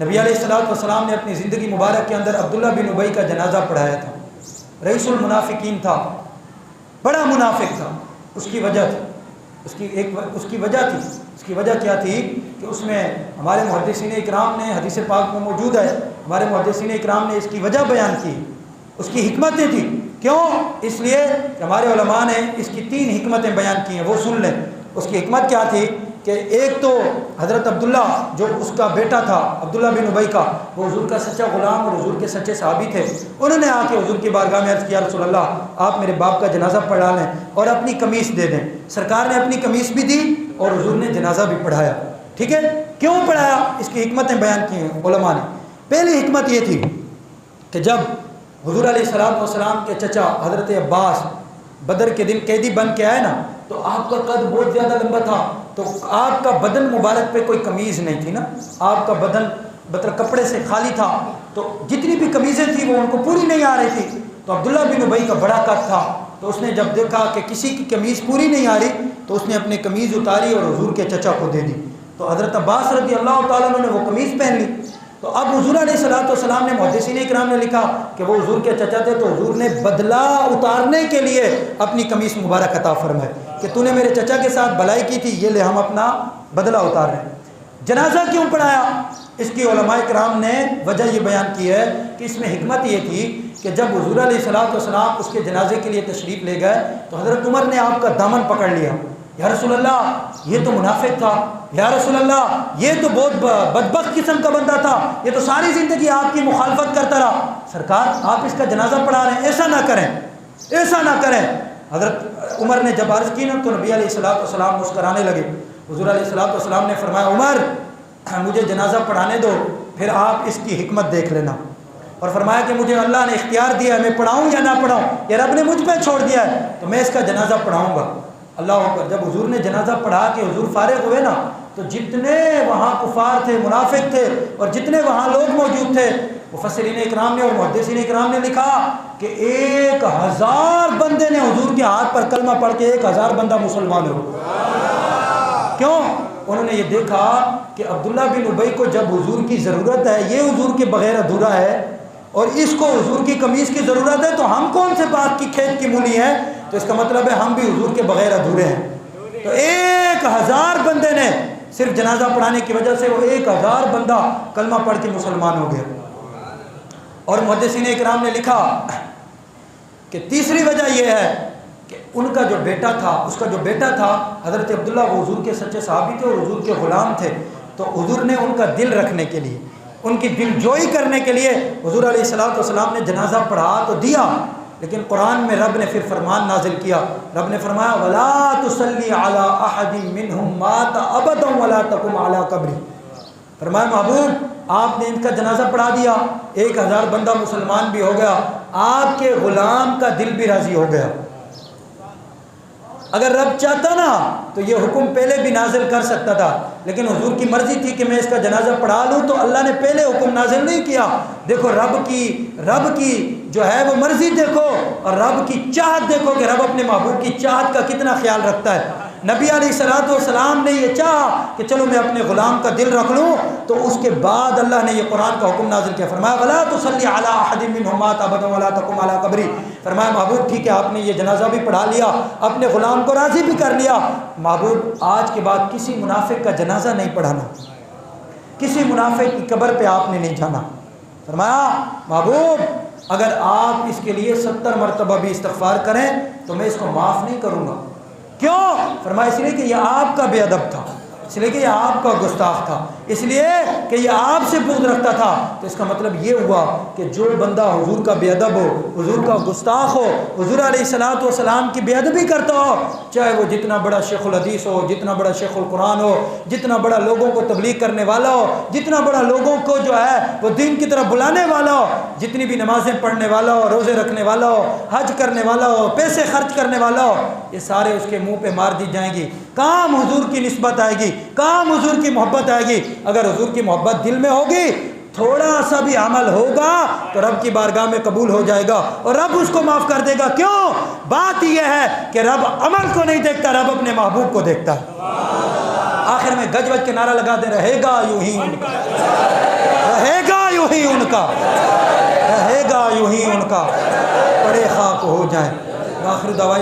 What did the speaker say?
نبی علیہ الصلوۃ والسلام نے اپنی زندگی مبارک کے اندر عبداللہ بن ابی کا جنازہ پڑھایا تھا. رئیس المنافقین تھا, بڑا منافق تھا. اس کی وجہ تھی, اس کی وجہ کیا تھی کہ اس میں ہمارے محدثین اکرام نے, حدیث پاک میں موجود ہے, ہمارے محدثین اکرام نے اس کی وجہ بیان کی, اس کی حکمتیں تھیں. کیوں؟ اس لیے کہ ہمارے علماء نے اس کی 3 حکمتیں بیان کی ہیں, وہ سن لیں. اس کی حکمت کیا تھی کہ ایک تو حضرت عبداللہ جو اس کا بیٹا تھا عبداللہ بن ابی کا, وہ حضور کا سچا غلام اور حضور کے سچے صحابی تھے. انہوں نے آ کے حضور کی بارگاہ میں عرض کیا, رسول اللہ آپ میرے باپ کا جنازہ پڑھا لیں اور اپنی قمیص دے دیں. سرکار نے اپنی قمیص بھی دی اور حضور نے جنازہ بھی پڑھایا. ٹھیک ہے, کیوں پڑھایا؟ اس کی حکمتیں بیان کی ہیں علماء نے. پہلی حکمت یہ تھی کہ جب حضور علیہ الصلوۃ والسلام کے چچا حضرت عباس بدر کے دن قیدی بن کے آئے نا, تو آپ کا قد بہت زیادہ لمبا تھا, تو آپ کا بدن مبارک پہ کوئی قمیض نہیں تھی نا, آپ کا بدن مطلب کپڑے سے خالی تھا, تو جتنی بھی قمیضیں تھیں وہ ان کو پوری نہیں آ رہی تھی. تو عبداللہ بن ابی کا بڑا قد تھا, تو اس نے جب دیکھا کہ کسی کی قمیض پوری نہیں آ رہی, تو اس نے اپنی قمیض اتاری اور حضور کے چچا کو دے دی. تو حضرت عباس رضی اللہ تعالیٰ عنہ نے وہ قمیض پہن لی. تو اب حضور علیہ الصلوۃ والسلام نے, محدثین اکرام نے لکھا کہ وہ حضور کے چچا تھے, تو حضور نے بدلہ اتارنے کے لیے اپنی قمیص مبارک عطا فرمائے کہ تو نے میرے چچا کے ساتھ بھلائی کی تھی, یہ لے ہم اپنا بدلہ اتار رہے ہیں. جنازہ کیوں پڑھایا؟ اس کی علماء کرام نے وجہ یہ بیان کی ہے کہ اس میں حکمت یہ تھی کہ جب حضور علیہ الصلوۃ والسلام اس کے جنازے کے لیے تشریف لے گئے, تو حضرت عمر نے آپ کا دامن پکڑ لیا. یا رسول اللہ یہ تو منافق تھا, یا رسول اللہ یہ تو بہت بدبخت قسم کا بندہ تھا, یہ تو ساری زندگی آپ کی مخالفت کرتا رہا. سرکار آپ اس کا جنازہ پڑھا رہے ہیں, ایسا نہ کریں, ایسا نہ کریں. حضرت عمر نے جب عرض کی نا, تو نبی علیہ الصلوۃ والسلام مسکرانے لگے. حضور علیہ الصلوۃ والسلام نے فرمایا, عمر مجھے جنازہ پڑھانے دو, پھر آپ اس کی حکمت دیکھ لینا. اور فرمایا کہ مجھے اللہ نے اختیار دیا ہے, میں پڑھاؤں یا نہ پڑھاؤں, یا رب نے مجھ پہ چھوڑ دیا ہے, تو میں اس کا جنازہ پڑھاؤں گا. اللہ اکبر. جب حضور نے جنازہ پڑھا کے حضور فارغ ہوئے نا, تو جتنے وہاں کفار تھے, منافق تھے, اور جتنے وہاں لوگ موجود تھے, مفسرین اکرام نے اور محدثین اکرام نے لکھا کہ 1000 بندے نے حضور کے ہاتھ پر کلمہ پڑھ کے 1000 بندہ مسلمان ہو. کیوں؟ انہوں نے یہ دیکھا کہ عبداللہ بن ابی کو جب حضور کی ضرورت ہے, یہ حضور کے بغیر ادھورا ہے, اور اس کو حضور کی قمیص کی ضرورت ہے, تو ہم کون سے بات کی کھیت کی مولی ہیں؟ تو اس کا مطلب ہے ہم بھی حضور کے بغیر ادھورے ہیں. تو 1000 بندے نے صرف جنازہ پڑھانے کی وجہ سے, وہ 1000 بندہ کلمہ پڑھ کے مسلمان ہو گیا. اور محدثین اکرام نے لکھا کہ تیسری وجہ یہ ہے کہ ان کا جو بیٹا تھا, اس کا جو بیٹا تھا حضرت عبداللہ, وہ حضور کے سچے صحابی تھے اور حضور کے غلام تھے. تو حضور نے ان کا دل رکھنے کے لیے, ان کی دل جوئی کرنے کے لیے حضور علیہ الصلوۃ والسلام نے جنازہ پڑھا تو دیا, لیکن قرآن میں رب نے پھر فرمان نازل کیا. رب نے فرمایا, وَلَا تُصَلِّ عَلَىٰ أَحَدٍ مِّنْهُمْ مَاتَ أَبَدًا وَلَا تَقُمْ عَلَىٰ قَبْرِهِ. فرمایا محبوب آپ نے ان کا جنازہ پڑھا دیا, 1000 بندہ مسلمان بھی ہو گیا, آپ کے غلام کا دل بھی راضی ہو گیا. اگر رب چاہتا نا تو یہ حکم پہلے بھی نازل کر سکتا تھا, لیکن حضور کی مرضی تھی کہ میں اس کا جنازہ پڑھا لوں, تو اللہ نے پہلے حکم نازل نہیں کیا. دیکھو رب کی جو ہے وہ مرضی دیکھو, اور رب کی چاہت دیکھو کہ رب اپنے محبوب کی چاہت کا کتنا خیال رکھتا ہے. نبی علیہ الصلوۃ والسلام نے یہ چاہا کہ چلو میں اپنے غلام کا دل رکھ لوں, تو اس کے بعد اللہ نے یہ قرآن کا حکم نازل کیا. فرمایا وَلَا تُصَلِّ عَلَىٰ أَحَدٍ مِّنْهُمْ مَاتَ أَبَدًا وَلَا تَقُمْ عَلَىٰ قَبْرِهِ. فرمایا محبوب ٹھیک ہے, آپ نے یہ جنازہ بھی پڑھا لیا, اپنے غلام کو راضی بھی کر لیا. محبوب آج کے بعد کسی منافق کا جنازہ نہیں پڑھانا, کسی منافق کی قبر پہ آپ نے نہیں جانا. فرمایا محبوب اگر آپ اس کے لیے 70 مرتبہ بھی استغفار کریں تو میں اس کو معاف نہیں کروں گا. کیوں؟ فرمایا اس لیے کہ یہ آپ کا بے ادب تھا, اس لیے کہ یہ آپ کا گستاخ تھا, اس لیے کہ یہ آپ سے بغض رکھتا تھا. تو اس کا مطلب یہ ہوا کہ جو بندہ حضور کا بے ادب ہو, حضور کا گستاخ ہو, حضور علیہ الصلوۃ والسلام کی بے ادبی کرتا ہو, چاہے وہ جتنا بڑا شیخ الحدیث ہو, جتنا بڑا شیخ القرآن ہو, جتنا بڑا لوگوں کو تبلیغ کرنے والا ہو, جتنا بڑا لوگوں کو جو ہے وہ دین کی طرف بلانے والا ہو, جتنی بھی نمازیں پڑھنے والا ہو, روزے رکھنے والا ہو, حج کرنے والا ہو, پیسے خرچ کرنے والا ہو, یہ سارے اس کے منہ پہ مار دی جائیں گی. کام حضور کی نسبت آئے گی, کام حضور کی محبت آئے گی. اگر حضور کی محبت دل میں ہوگی, تھوڑا سا بھی عمل ہوگا تو رب کی بارگاہ میں قبول ہو جائے گا اور رب اس کو معاف کر دے گا. کیوں؟ بات یہ ہے کہ رب عمل کو نہیں دیکھتا, رب اپنے محبوب کو دیکھتا ہے. آخر میں گج وج کے نعرہ لگا دے, رہے گا یوں ہی ہی ان کا، رہے گا یوں ہی ان کا، پڑے خاک ہو جائیں۔ آخر دعوانا